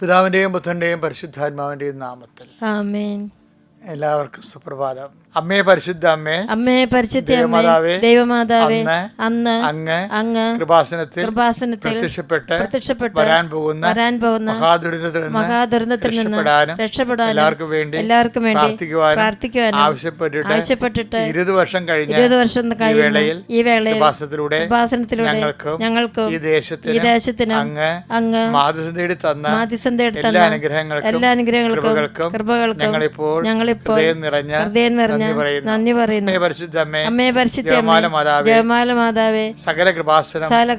പിതാവിൻ്റെയും പുത്രൻ്റെയും പരിശുദ്ധാത്മാവിൻ്റെയും നാമത്തിൽ ആമേൻ. എല്ലാവർക്കും സുപ്രഭാതം. അമ്മേ പരിശുദ്ധ അമ്മേ, അമ്മേ പരിശുദ്ധ ദൈവമാതാവേ, ദൈവമാതാവേ, അന്ന് അങ്ങ് കൃപാസനത്തിൽ പ്രത്യക്ഷപ്പെട്ട് വരാൻ പോകുന്ന മഹാദുരന്തത്തിൽ നിന്ന് രക്ഷപ്പെടാനും എല്ലാവർക്കും വേണ്ടി പ്രാർത്ഥിക്കുവാനും ആവശ്യപ്പെട്ടിട്ട് 20 വർഷം കഴിഞ്ഞ ഈ വേളയിൽ കൃപാസനത്തിലൂടെ ഞങ്ങൾക്കും ഈ ദേശത്തിനും അങ്ങ് മാധ്യസ്ഥം തേടി തന്ന എല്ലാ അനുഗ്രഹങ്ങൾക്കും കൃപകൾക്കും ഞങ്ങളിപ്പോൾ ഹൃദയം നിറഞ്ഞ നന്ദി പറയുന്നു. അമ്മേ പരിശുദ്ധ ജപമാല മാതാവേ, സകല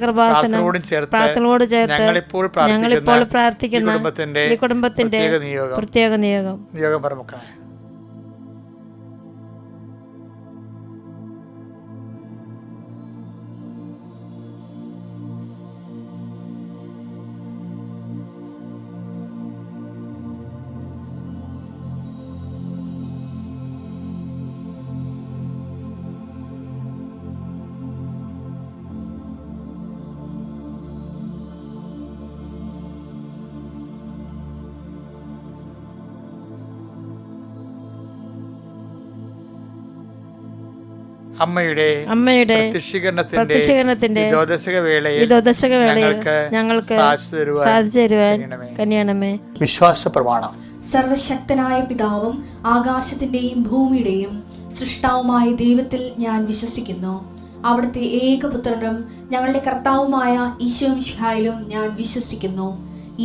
കൃപാസനോടും ചേർത്ത് ഞങ്ങളിപ്പോൾ പ്രാർത്ഥിക്കുന്ന ഈ കുടുംബത്തിന്റെ പ്രത്യേക നിയോഗം പറമക്കളെ. അമ്മയുടെ പ്രത്യക്ഷീകരണത്തിന്റെ വേളയിൽ ഞങ്ങൾക്ക് സാധിച്ചു തരുവാൻ കനിയണമേ. വിശ്വാസ പ്രമാണം. സർവശക്തനായ പിതാവും ആകാശത്തിന്റെയും ഭൂമിയുടെയും സൃഷ്ടാവുമായ ദൈവത്തിൽ ഞാൻ വിശ്വസിക്കുന്നു. അവിടുത്തെ ഏകപുത്രനും ഞങ്ങളുടെ കർത്താവുമായ ഈശോമിശിഹായിലും ഞാൻ വിശ്വസിക്കുന്നു.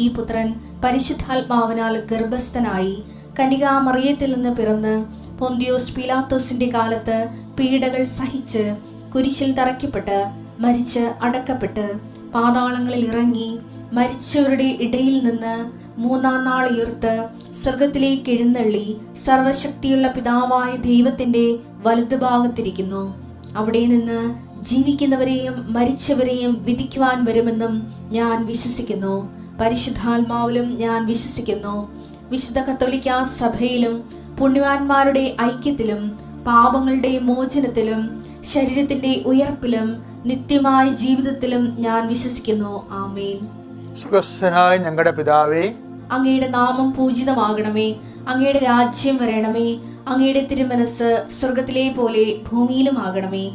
ഈ പുത്രൻ പരിശുദ്ധാത്മാവിനാൽ ഗർഭസ്ഥനായി കന്യകാമറിയത്തിൽ നിന്ന് പിറന്ന് പൊന്തിയോസ് പീലാത്തോസിന്റെ കാലത്ത് പീഡകൾ സഹിച്ച് കുരിശിൽ തറയ്ക്കപ്പെട്ട് മരിച്ച് അടക്കപ്പെട്ട് പാതാളങ്ങളിൽ ഇറങ്ങി മരിച്ചവരുടെ ഇടയിൽ നിന്ന് 3-ാം നാൾ ഉയർത്ത് സ്വർഗത്തിലേക്ക് എഴുന്നള്ളി സർവശക്തിയുള്ള പിതാവായ ദൈവത്തിന്റെ വലതുഭാഗത്തിരിക്കുന്നു. അവിടെ നിന്ന് ജീവിക്കുന്നവരെയും മരിച്ചവരെയും വിധിക്കുവാൻ വരുമെന്നും ഞാൻ വിശ്വസിക്കുന്നു. പരിശുദ്ധാത്മാവിലും ഞാൻ വിശ്വസിക്കുന്നു. വിശുദ്ധ കത്തോലിക്കാ സഭയിലും പുണ്യവാന്മാരുടെ ഐക്യത്തിലും പാപങ്ങളുടെ മോചനത്തിലും ശരീരത്തിന്റെ ഉയർപ്പിലും നിത്യമായ ജീവിതത്തിലും ഞാൻ വിശ്വസിക്കുന്നു. ആമേൻ. സ്വർഗ്ഗസ്ഥനായ ഞങ്ങളുടെ പിതാവേ, അങ്ങയുടെ നാമം പൂജിതമാകണമേ. അങ്ങയുടെ രാജ്യം വരണമേ. അങ്ങയുടെ തിരുമനസ് സ്വർഗത്തിലെ പോലെ ഭൂമിയിലും ആകണമേ.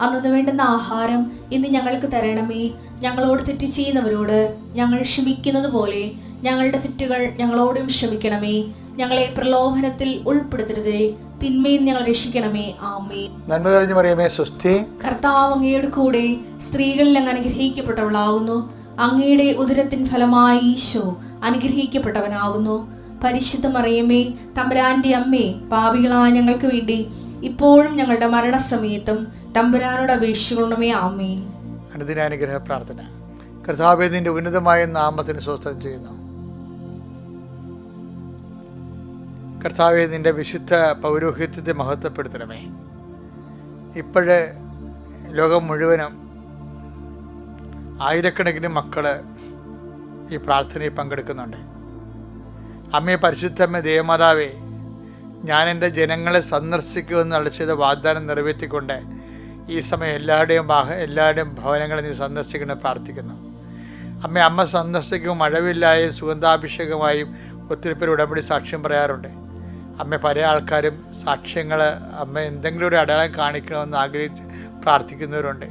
അന്നു വേണ്ടുന്ന ആഹാരം ഇന്ന് ഞങ്ങൾക്ക് തരണമേ. ഞങ്ങളോട് തെറ്റ് ചെയ്യുന്നവരോട് ഞങ്ങൾ ക്ഷമിക്കുന്നത് പോലെ ഞങ്ങളുടെ തെറ്റുകൾ ഞങ്ങളോടും ക്ഷമിക്കണമേ. ഞങ്ങളെ പ്രലോഭനത്തിൽ ഉൾപ്പെടുത്തരുതേ, തിന്മയിൽ ഞങ്ങൾ രക്ഷിക്കണമേ. ആമേൻ. നന്മ നിറഞ്ഞ മറിയമേ, സ്വസ്തി. കർത്താവ് അങ്ങയുടെ കൂടെ സ്ത്രീകളിൽ അങ്ങ് അനുഗ്രഹിക്കപ്പെട്ടവളാകുന്നു. അങ്ങയുടെ ഉദരത്തിൻ ഫലമായി ഈശോ അനുഗ്രഹിക്കപ്പെട്ടവനാകുന്നു. പരിശുദ്ധ മറിയമേ, തമ്പുരാന്റെ അമ്മേ, പാപികളായ ഞങ്ങൾക്ക് വേണ്ടി ഇപ്പോഴും ഞങ്ങളുടെ മരണസമയത്തും തമ്പുരാനോട് അപേക്ഷിക്കണമേ. ആമേൻ. അനുദിനാനുഗ്രഹ പ്രാർത്ഥന. കർത്താവേ, നിന്റെ ഉന്നതമായ നാമത്തിന് സ്വസ്ഥം ചെയ്യുന്നു. കർത്താവേ, നിന്റെ വിശുദ്ധ പൗരോഹിത്യത്തെ മഹത്വപ്പെടുത്തണമേ. ഇപ്പോഴേ ലോകം മുഴുവനും ആയിരക്കണക്കിന് മക്കള് ഈ പ്രാർത്ഥനയിൽ പങ്കെടുക്കുന്നുണ്ട്. അമ്മേ പരിശുദ്ധമ്മ ദേവമാതാവേ, ഞാൻ എൻ്റെ ജനങ്ങളെ സന്ദർശിക്കുമെന്ന് അളിച്ചത് വാഗ്ദാനം നിറവേറ്റിക്കൊണ്ട് ഈ സമയം എല്ലാവരുടെയും ഭവനങ്ങളെ നീ സന്ദർശിക്കണം പ്രാർത്ഥിക്കുന്നു. അമ്മ സന്ദർശിക്കുമ്പോൾ മഴവില്ലായും സുഗന്ധാഭിഷേകമായും ഒത്തിരി പേർ ഉടമ്പടി സാക്ഷ്യം പറയാറുണ്ട്. പല ആൾക്കാരും സാക്ഷ്യങ്ങൾ എന്തെങ്കിലും ഒരു അടയാളം കാണിക്കണമെന്ന് ആഗ്രഹിച്ച് പ്രാർത്ഥിക്കുന്നവരുണ്ട്.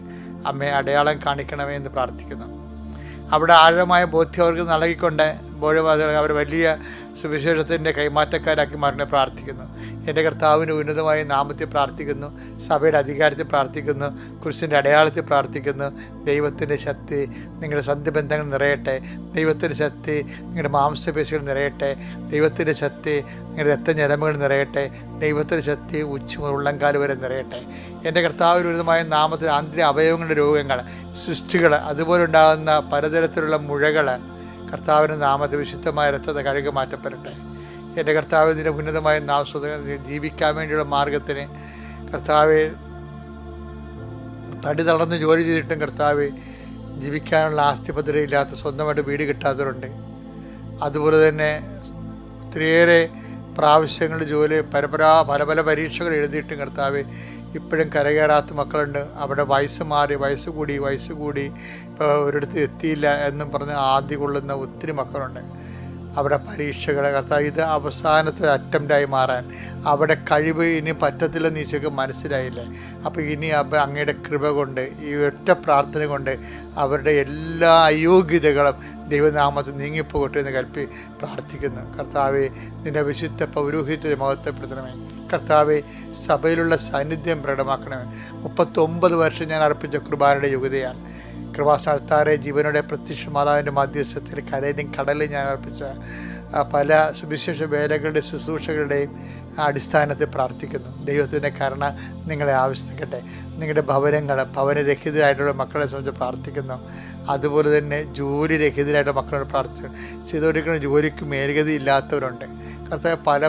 അടയാളം കാണിക്കണമേ എന്ന് പ്രാർത്ഥിക്കുന്നു. അവിടെ ആഴമായ ബോധ്യം അവർക്ക് നൽകിക്കൊണ്ട് അവർ വലിയ സുവിശേഷത്തിൻ്റെ കൈമാറ്റക്കാരാക്കി മാറിനെ പ്രാർത്ഥിക്കുന്നു. എൻ്റെ കർത്താവിൻ്റെ ഉന്നതമായ നാമത്തിൽ പ്രാർത്ഥിക്കുന്നു. സഭയുടെ അധികാരത്തിൽ പ്രാർത്ഥിക്കുന്നു. കുരിശിൻ്റെ അടയാളത്തിൽ പ്രാർത്ഥിക്കുന്നു. ദൈവത്തിൻ്റെ ശക്തി നിങ്ങളുടെ സന്ധിബന്ധങ്ങൾ നിറയട്ടെ. ദൈവത്തിൻ്റെ ശക്തി നിങ്ങളുടെ മാംസപേശികൾ നിറയട്ടെ. ദൈവത്തിൻ്റെ ശക്തി നിങ്ങളുടെ രക്തഞരമ്പുകൾ നിറയട്ടെ. ദൈവത്തിൻ്റെ ശക്തി ഉള്ളംകാല് വരെ നിറയട്ടെ. എൻ്റെ കർത്താവിൻ്റെ ഉന്നതമായ നാമത്തിൽ ആന്തരിക അവയവങ്ങളുടെ രോഗങ്ങൾ, സിസ്റ്റുകൾ, അതുപോലെ ഉണ്ടാകുന്ന പലതരത്തിലുള്ള മുഴകൾ കർത്താവിൻ്റെ നാമത്തിൽ വിശുദ്ധമായ രക്തത്തെ കഴുകി മാറ്റപ്പെടട്ടെ. എൻ്റെ കർത്താവിൻ്റെ ഉന്നതമായ നാമസ്വതം ജീവിക്കാൻ വേണ്ടിയുള്ള മാർഗത്തിന് കർത്താവെ, തടി തളർന്ന് ജോലി ചെയ്തിട്ടും കർത്താവെ ജീവിക്കാനുള്ള ആസ്തിപത്രയില്ലാത്ത സ്വന്തമായിട്ട് വീട് കിട്ടാത്തവരുണ്ട്. അതുപോലെ തന്നെ ഒത്തിരിയേറെ പ്രാവശ്യങ്ങളുടെ ജോലി പല പല പരീക്ഷകൾ എഴുതിയിട്ടും കർത്താവെ ഇപ്പോഴും കരകയറാത്ത മക്കളുണ്ട്. അവിടെ വയസ്സ് മാറി വയസ്സ് കൂടി ഇപ്പോൾ ഒരിടത്ത് എത്തിയില്ല എന്നും പറഞ്ഞ് ആദ്യ കൊള്ളുന്ന ഒത്തിരി മക്കളുണ്ട്. അവിടെ പരീക്ഷകളെ കർത്താവ് ഇത് അവസാനത്തെ അറ്റംപ്റ്റായി മാറാൻ അവിടെ കഴിവ് ഇനി പറ്റത്തില്ലെന്ന് ഈശോയ്ക്ക് മനസ്സിലായില്ലേ. അപ്പോൾ ഇനി അങ്ങയുടെ കൃപ കൊണ്ട് ഈ ഒറ്റ പ്രാർത്ഥന കൊണ്ട് അവരുടെ എല്ലാ അയോഗ്യതകളും ദൈവനാമത്തിൽ നീങ്ങിപ്പോകട്ടെ എന്ന് പ്രാർത്ഥിക്കുന്നു. കർത്താവെ, നിന്റെ വിശുദ്ധ പൗരോഹിത്യത്തെ മഹത്വപ്പെടുത്തണമേ. കർത്താവെ, സഭയിലുള്ള സാന്നിധ്യം പ്രകടമാക്കണമേ. 39 വർഷം ഞാൻ അർപ്പിച്ച കുർബാനയുടെ യോഗ്യതയാൽ കൃപാസ്ഥാനത്താറെ ജീവനോടെ പ്രത്യക്ഷ മാതാവിൻ്റെ മധ്യസ്ഥത്തിൽ കരയിലും കടലിൽ ഞാൻ അർപ്പിച്ച പല സുവിശേഷ വേലകളുടെ ശുശ്രൂഷകളുടെയും അടിസ്ഥാനത്തിൽ പ്രാർത്ഥിക്കുന്നു. ദൈവത്തിൻ്റെ കരുണ നിങ്ങളെ ആവശ്യിക്കട്ടെ. നിങ്ങളുടെ ഭവനരഹിതരായിട്ടുള്ള മക്കളെ സംബന്ധിച്ച് പ്രാർത്ഥിക്കുന്നു. അതുപോലെ തന്നെ ജോലി രഹിതരായിട്ടുള്ള മക്കളോട് പ്രാർത്ഥിക്കുന്നു. ചെയ്തുകൊണ്ടിരിക്കുന്ന ജോലിക്ക് മേൽഗതി ഇല്ലാത്തവരുണ്ട് കർത്താവ്. പല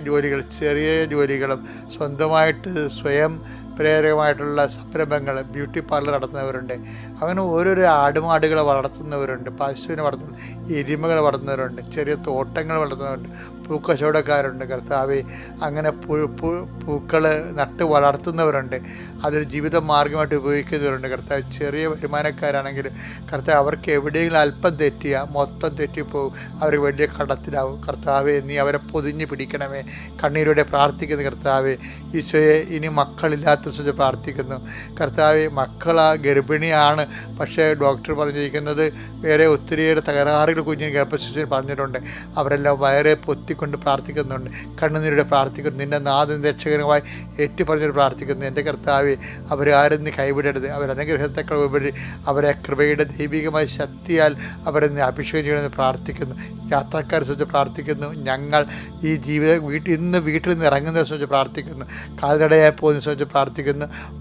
ജോലികൾ, ചെറിയ ജോലികളും സ്വന്തമായിട്ട് സ്വയം പ്രേരകമായിട്ടുള്ള സംരംഭങ്ങൾ, ബ്യൂട്ടി പാർലർ നടത്തുന്നവരുണ്ട്. അങ്ങനെ ഓരോരോ ആടുമാടുകളെ വളർത്തുന്നവരുണ്ട്, പശുവിനെ വളർത്തുന്ന, എരുമകളെ വളർത്തുന്നവരുണ്ട്, ചെറിയ തോട്ടങ്ങൾ വളർത്തുന്നവരുണ്ട്, പൂക്കച്ചവടക്കാരുണ്ട്. കർത്താവെ, അങ്ങനെ പൂക്കൾ നട്ട് വളർത്തുന്നവരുണ്ട്. അതൊരു ജീവിത മാർഗമായിട്ട് ഉപയോഗിക്കുന്നവരുണ്ട്. കർത്താവ്, ചെറിയ വരുമാനക്കാരാണെങ്കിൽ കർത്താവ് അവർക്ക് എവിടെയെങ്കിലും അല്പം തെറ്റിയാൽ മൊത്തം തെറ്റിപ്പോവും, അവർ വലിയ കടത്തിലാവും. കർത്താവെ, നീ അവരെ പൊതിഞ്ഞ് പിടിക്കണമേ. കണ്ണീരോടെ പ്രാർത്ഥിക്കുന്നു. കർത്താവെ, ഈശോയെ, ഇനി മക്കളില്ലാത്ത പ്രാർത്ഥിക്കുന്നു. കർത്താവെ, മക്കളാ ഗർഭിണിയാണ്, പക്ഷേ ഡോക്ടർ പറഞ്ഞിരിക്കുന്നത് വേറെ ഒത്തിരിയേറെ തകരാറുകൾ കുഞ്ഞിന് ഗർഭശിശുവിന് പറഞ്ഞിട്ടുണ്ട്. അവരെല്ലാം വയറെ പൊത്തിക്കൊണ്ട് പ്രാർത്ഥിക്കുന്നുണ്ട്, കണ്ണുനീരോടെ പ്രാർത്ഥിക്കുന്നു. നിന്റെ നാഥൻ രക്ഷകരമായി ഏറ്റുപറഞ്ഞിട്ട് പ്രാർത്ഥിക്കുന്നു. എൻ്റെ കർത്താവെ, അവരാരും നീ കൈവിടരുത്. അവരനുഗ്രഹത്തേക്കാൾ ഉപരി അവരെ കൃപയുടെ ദൈവികമായ ശക്തിയാൽ അവരെ നീ അഭിഷേകം ചെയ്യണമെന്ന് പ്രാർത്ഥിക്കുന്നു. യാത്രക്കാരെ സംബന്ധിച്ച് പ്രാർത്ഥിക്കുന്നു. ഞങ്ങൾ ഈ ഇന്ന് വീട്ടിൽ നിന്ന് ഇറങ്ങുന്നതിനെ സംബന്ധിച്ച് പ്രാർത്ഥിക്കുന്നു. കാൽനടയായി പോകുന്നതിനെ സംബന്ധിച്ച് പ്രാർത്ഥിക്കുന്നു.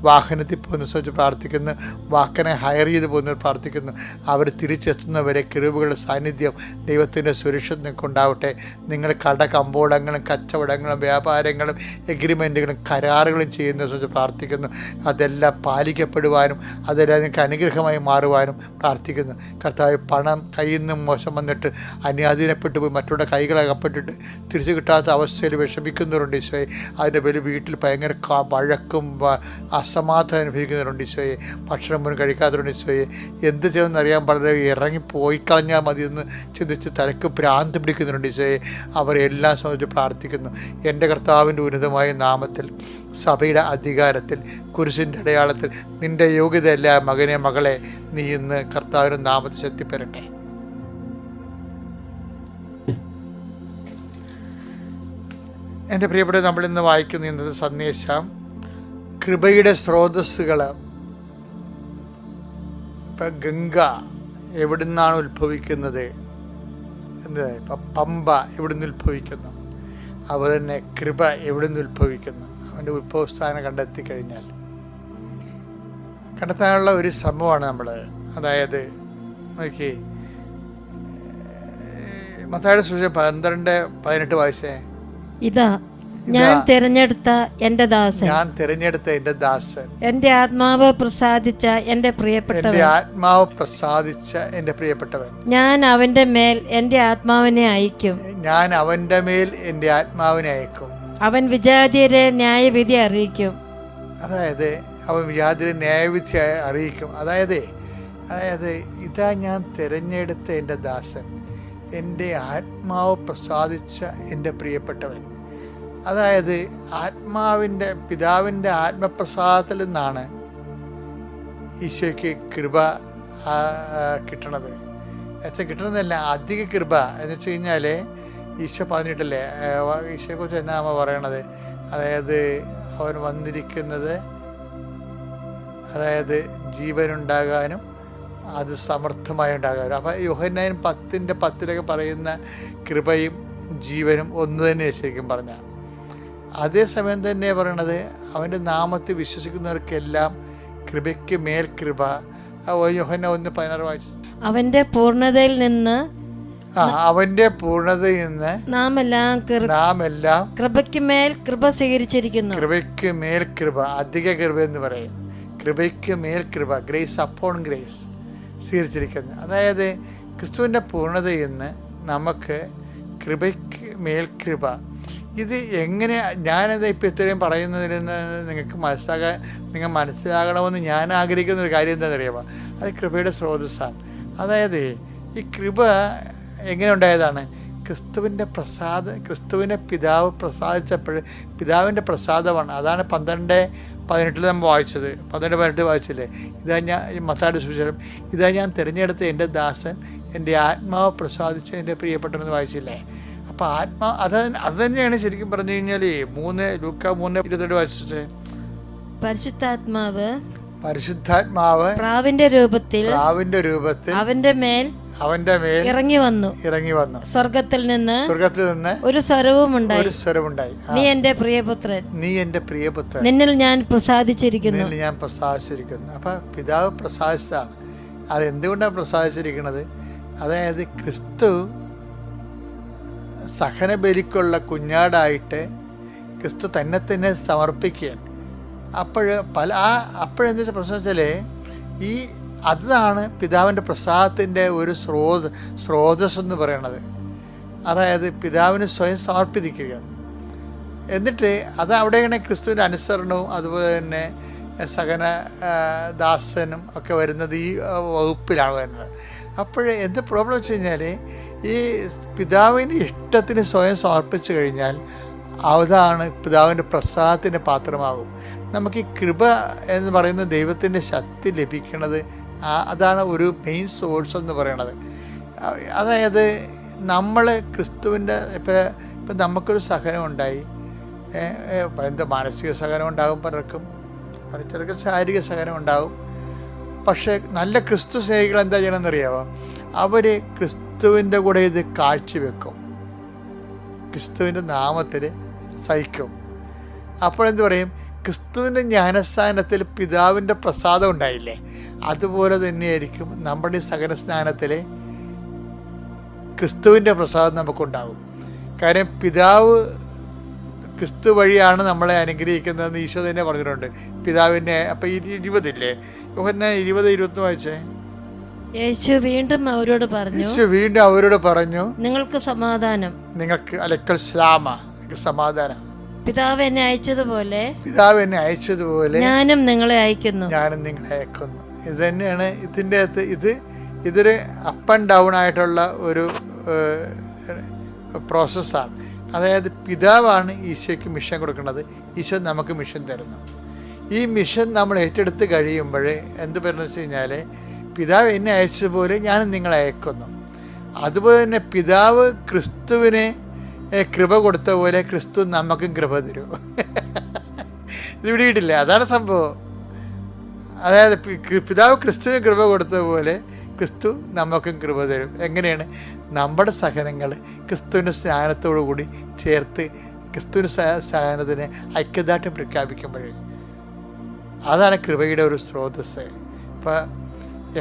വാഹനത്തിൽ പോകുന്നതിനെ സംബന്ധിച്ച് പ്രാർത്ഥിക്കുന്നു. വാഹനം ഹയർ ചെയ്ത് പോകുന്നവർ പ്രാർത്ഥിക്കുന്നു. അവർ തിരിച്ചെത്തുന്നവരെ കിരുബുകളുടെ സാന്നിധ്യം, ദൈവത്തിൻ്റെ സുരക്ഷിതം ഉണ്ടാവട്ടെ. നിങ്ങൾ കമ്പോളങ്ങളും കച്ചവടങ്ങളും വ്യാപാരങ്ങളും എഗ്രിമെൻറ്റുകളും കരാറുകളും ചെയ്യുന്നതിനെ സംബന്ധിച്ച് പ്രാർത്ഥിക്കുന്നു. അതെല്ലാം പാലിക്കപ്പെടുവാനും അതെല്ലാം നിങ്ങൾക്ക് അനുഗ്രഹമായി മാറുവാനും പ്രാർത്ഥിക്കുന്നു. കർത്താവ്, പണം കയ്യിൽ നിന്നും മോശം വന്നിട്ട് അന്യാധീനപ്പെട്ടു പോയി മറ്റുള്ള കൈകളകപ്പെട്ടിട്ട് തിരിച്ചു കിട്ടാത്ത അവസ്ഥയിൽ വിഷമിക്കുന്നവരുണ്ട് ഈശോയെ. അതിൻ്റെ പേര് വീട്ടിൽ ഭയങ്കര വഴക്കും അസമാധാനം അനുഭവിക്കുന്നവരുണ്ട് ഈശോയെ. ഭക്ഷണം പോലും കഴിക്കാത്തവരുണ്ട് ഈശോയെ. എന്ത് ചെയ്യണമെന്ന് അറിയാൻ വളരെ ഇറങ്ങിപ്പോയി കളഞ്ഞാൽ മതി എന്ന് ചിന്തിച്ച് തലക്ക് ഭ്രാന്ത് പിടിക്കുന്നവരുണ്ട് ഈശോയെ. അവരെല്ലാം സംബന്ധിച്ച് പ്രാർത്ഥിക്കുന്നു. എൻ്റെ കർത്താവിൻ്റെ ഉന്നതമായ നാമത്തിൽ, സഭയുടെ അധികാരത്തിൽ, കുരിശിൻ്റെ അടയാളത്തിൽ നിൻ്റെ യോഗ്യതയല്ല മകനെ മകളെ നീ ഇന്ന് കർത്താവിൻ്റെ നാമത്തിൽ ശക്തിപ്പെടട്ടെ. എൻ്റെ പ്രിയപ്പെട്ട, നമ്മളിന്ന് വായിക്കുന്ന ഇന്നത്തെ സന്ദേശം കൃപയുടെ സ്രോതസ്സുകൾ. ഇപ്പം ഗംഗ എവിടെ നിന്നാണ് ഉത്ഭവിക്കുന്നത്? എന്താ, ഇപ്പം പമ്പ എവിടെ നിന്ന് ഉത്ഭവിക്കുന്നു? അതുപോലെ തന്നെ കൃപ എവിടെ നിന്ന് ഉത്ഭവിക്കുന്നു? അവൻ്റെ ഉത്ഭവസ്ഥാനം കണ്ടെത്താനുള്ള ഒരു ശ്രമമാണ് നമ്മൾ. അതായത് നോക്കി, മത്തായിയുടെ സുവിശേഷം 12:18 വായിച്ചേ. ഇതാ ഞാൻ തിരഞ്ഞെടുത്ത എന്റെ ദാസൻ, എന്റെ ആത്മാവ് പ്രസാദിച്ച എന്റെ പ്രിയപ്പെട്ടവൻ, ഞാൻ അവന്റെ മേൽ എന്റെ ആത്മാവിനെ അയക്കും. അവൻ വിജാതിയരെ ന്യായവിധി അറിയിക്കും. അതായത് അവൻ വിജാതിയരെ ന്യായവിധി അറിയിക്കും. അതായത് ഇതാ ഞാൻ തിരഞ്ഞെടുത്ത എൻ്റെ ദാസൻ, എൻ്റെ ആത്മാവ് പ്രസാദിച്ച എൻ്റെ പ്രിയപ്പെട്ടവൻ. അതായത് പിതാവിൻ്റെ ആത്മപ്രസാദത്തിൽ നിന്നാണ് ഈശോയ്ക്ക് കൃപ കിട്ടണത്. കിട്ടണമെന്നല്ല, അധിക കൃപ എന്ന് വെച്ച് കഴിഞ്ഞാൽ ഈശോ പറഞ്ഞിട്ടില്ലേ, ഈശോയെക്കുറിച്ച് എന്നാ അമ്മ പറയണത്? അതായത് അവൻ വന്നിരിക്കുന്നത് ജീവനുണ്ടാകാനും അത് സമർത്ഥമായി ഉണ്ടാകാനും. അപ്പം യോഹന്നാൻ 10:10 പറയുന്ന കൃപയും ജീവനും ഒന്ന് തന്നെ ശരിക്കും പറഞ്ഞാൽ. അതേസമയം തന്നെ പറയണത് അവൻ്റെ നാമത്തിൽ വിശ്വസിക്കുന്നവർക്കെല്ലാം കൃപയ്ക്ക് മേൽ കൃപ. യോഹന്നാൻ 1:16 വായിച്ചു. അവൻ്റെ പൂർണ്ണതയിൽ നിന്ന് നാം എല്ലാം കൃപയ്ക്ക് മേൽ കൃപ സ്വീകരിച്ചിരിക്കുന്നു. കൃപയ്ക്ക് മേൽ കൃപ, അധിക കൃപ എന്ന് പറയും. കൃപയ്ക്ക് മേൽ കൃപ, ഗ്രേസ് അപ്പോൺ ഗ്രേസ് സ്വീകരിച്ചിരിക്കുന്നു. അതായത് ക്രിസ്തുവിൻ്റെ പൂർണ്ണതയിൽ നിന്ന് നമുക്ക് കൃപയ്ക്ക് മേൽ കൃപ. ഇത് എങ്ങനെ, ഞാനത് ഇപ്പം ഇത്രയും പറയുന്നതിൽ നിന്ന് നിങ്ങൾ മനസ്സിലാകണമെന്ന് ഞാൻ ആഗ്രഹിക്കുന്ന ഒരു കാര്യം എന്താണെന്നറിയാമോ? അത് കൃപയുടെ സ്രോതസ്സാണ്. അതായത് ഈ കൃപ എങ്ങനെ ഉണ്ടായതാണ്? ക്രിസ്തുവിനെ പിതാവ് പ്രസാദിച്ചപ്പോൾ പിതാവിൻ്റെ പ്രസാദമാണ്. അതാണ് 12:18 നമ്മൾ വായിച്ചത്. 12:18 വായിച്ചില്ലേ? ഇതാ ഞാൻ മത്തായിയുടെ സുവിശേഷം, ഇതാ ഞാൻ തിരഞ്ഞെടുത്ത എൻ്റെ ദാസൻ, എൻ്റെ ആത്മാവ് പ്രസാദിച്ച എൻ്റെ പ്രിയപ്പെട്ടവനെന്ന് വായിച്ചില്ലേ? അപ്പോൾ അത് തന്നെയാണ് ശരിക്കും പറഞ്ഞു കഴിഞ്ഞാൽ ലൂക്ക 3:22 വായിച്ചിട്ട് പരിശുദ്ധാത്മാവ് പ്രാവിന്റെ രൂപത്തിൽ അവന്റെ മേൽ ഇറങ്ങി വന്നു. സ്വർഗത്തിൽ നിന്ന് ഒരു സ്വരവും ഉണ്ടായി, നീ എന്റെ പ്രിയപുത്രൻ, നിന്നിൽ ഞാൻ പ്രസാദിച്ചിരിക്കുന്നു. അപ്പൊ പിതാവ് പ്രസാദിച്ചതാണ്. അത് എന്തുകൊണ്ടാണ് പ്രസാദിച്ചിരിക്കുന്നത്? അതായത് ക്രിസ്തു സഹനബലിക്കുള്ള കുഞ്ഞാടായിട്ട് ക്രിസ്തു തന്നെ സമർപ്പിക്കുകയാണ്. അപ്പോഴെന്താ വെച്ചാൽ പ്രശ്നം വെച്ചാൽ അതാണ് പിതാവിൻ്റെ പ്രസാദത്തിൻ്റെ ഒരു സ്രോതസ് എന്ന് പറയുന്നത്. അതായത് പിതാവിന് സ്വയം സമർപ്പിക്കുക. എന്നിട്ട് അത് അവിടെയാണ് ക്രിസ്തുവിൻ്റെ അനുസരണവും അതുപോലെ തന്നെ സഹന ദാസനും ഒക്കെ വരുന്നത് ഈ വകുപ്പിലാണ് വരുന്നത്. എന്ത് പ്രോബ്ലം വെച്ച് കഴിഞ്ഞാൽ ഈ പിതാവിൻ്റെ ഇഷ്ടത്തിന് സ്വയം സമർപ്പിച്ചു കഴിഞ്ഞാൽ അതാണ് പിതാവിൻ്റെ പ്രസാദത്തിൻ്റെ പാത്രമാകും. നമുക്ക് ഈ കൃപ എന്ന് പറയുന്ന ദൈവത്തിൻ്റെ ശക്തി ലഭിക്കുന്നത് അതാണ് ഒരു മെയിൻ സോഴ്സ് എന്ന് പറയുന്നത്. അതായത് നമ്മൾ ക്രിസ്തുവിൻ്റെ ഇപ്പം നമുക്കൊരു സഹനം ഉണ്ടായി, മാനസിക സഹനം ഉണ്ടാകും, പലർക്കും ശാരീരിക സഹനം ഉണ്ടാകും. പക്ഷേ നല്ല ക്രിസ്തു സ്നേഹികൾ എന്താ ചെയ്യണമെന്നറിയാമോ? അവർ ക്രിസ്തുവിൻ്റെ കൂടെ ഇത് കാഴ്ചവെക്കും, ക്രിസ്തുവിൻ്റെ നാമത്തിൽ സഹിക്കും. അപ്പോഴെന്ത് പറയും? ക്രിസ്തുവിൻ്റെ ജ്ഞാനസ്നാനത്തിൽ പിതാവിൻ്റെ പ്രസാദം ഉണ്ടായില്ലേ, അതുപോലെ തന്നെയായിരിക്കും നമ്മുടെ സഹന സ്നാനത്തിൽ ക്രിസ്തുവിൻ്റെ പ്രസാദം നമുക്കുണ്ടാകും. കാര്യം പിതാവ് ക്രിസ്തു വഴിയാണ് നമ്മളെ അനുഗ്രഹിക്കുന്നതെന്ന് ഈശോ തന്നെ പറഞ്ഞിട്ടുണ്ട്. പിതാവിനെ അപ്പം 20 യോഹന്നാൻ 20:21 വായിച്ചേ. യേശു വീണ്ടും അവരോട് പറഞ്ഞു, നിങ്ങൾക്ക് സമാധാനം, നിങ്ങൾക്ക് അലക്കൽ സ്ലാമ, സമാധാനം. പിതാവ് എന്നെ അയച്ചതുപോലെ ഞാനും നിങ്ങളെ അയക്കുന്നു. ഇത് തന്നെയാണ് ഇതിൻ്റെ അകത്ത്. ഇതൊരു അപ്പ് ആൻഡ് ഡൗൺ ആയിട്ടുള്ള ഒരു പ്രോസസ്സാണ്. അതായത് പിതാവാണ് ഈശോയ്ക്ക് മിഷൻ കൊടുക്കുന്നത്, ഈശോ നമുക്ക് മിഷൻ തരുന്നു. ഈ മിഷൻ നമ്മൾ ഏറ്റെടുത്ത് കഴിയുമ്പോൾ എന്ത് പറയുന്നത് വെച്ച് കഴിഞ്ഞാൽ, പിതാവ് എന്നെ അയച്ചതുപോലെ ഞാനും നിങ്ങളെ അയക്കുന്നു. അതുപോലെ തന്നെ പിതാവ് ക്രിസ്തുവിനെ കൃപ കൊടുത്ത പോലെ ക്രിസ്തു നമുക്കും കൃപ തരും. ഇത് പിടിയിട്ടില്ല, അതാണ് സംഭവം. അതായത് പിതാവ് ക്രിസ്തുവിന് കൃപ കൊടുത്ത പോലെ ക്രിസ്തു നമുക്കും കൃപ തരും. എങ്ങനെയാണ്? നമ്മുടെ സഹനങ്ങൾ ക്രിസ്തുവിൻ്റെ സ്നാനത്തോടു കൂടി ചേർത്ത് ക്രിസ്തുവിൻ്റെ സഹനത്തിന് ഐക്യദാർഢ്യം പ്രഖ്യാപിക്കുമ്പോൾ അതാണ് കൃപയുടെ ഒരു സ്രോതസ്സ്. ഇപ്പം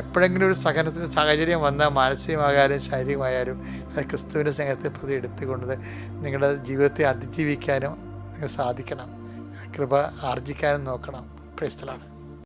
എപ്പോഴെങ്കിലും ഒരു സഹനത്തിന് സാഹചര്യം വന്നാൽ മാനസികമായാലും ശാരീരികമായാലും അത് ക്രിസ്തുവിൻ്റെ സ്നേഹത്തെ പ്രതി എടുത്തുകൊണ്ട് നിങ്ങളുടെ ജീവിതത്തെ അതിജീവിക്കാനും നിങ്ങൾക്ക് സാധിക്കണം, കൃപ ആർജിക്കാനും നോക്കണം. Praise the Lord.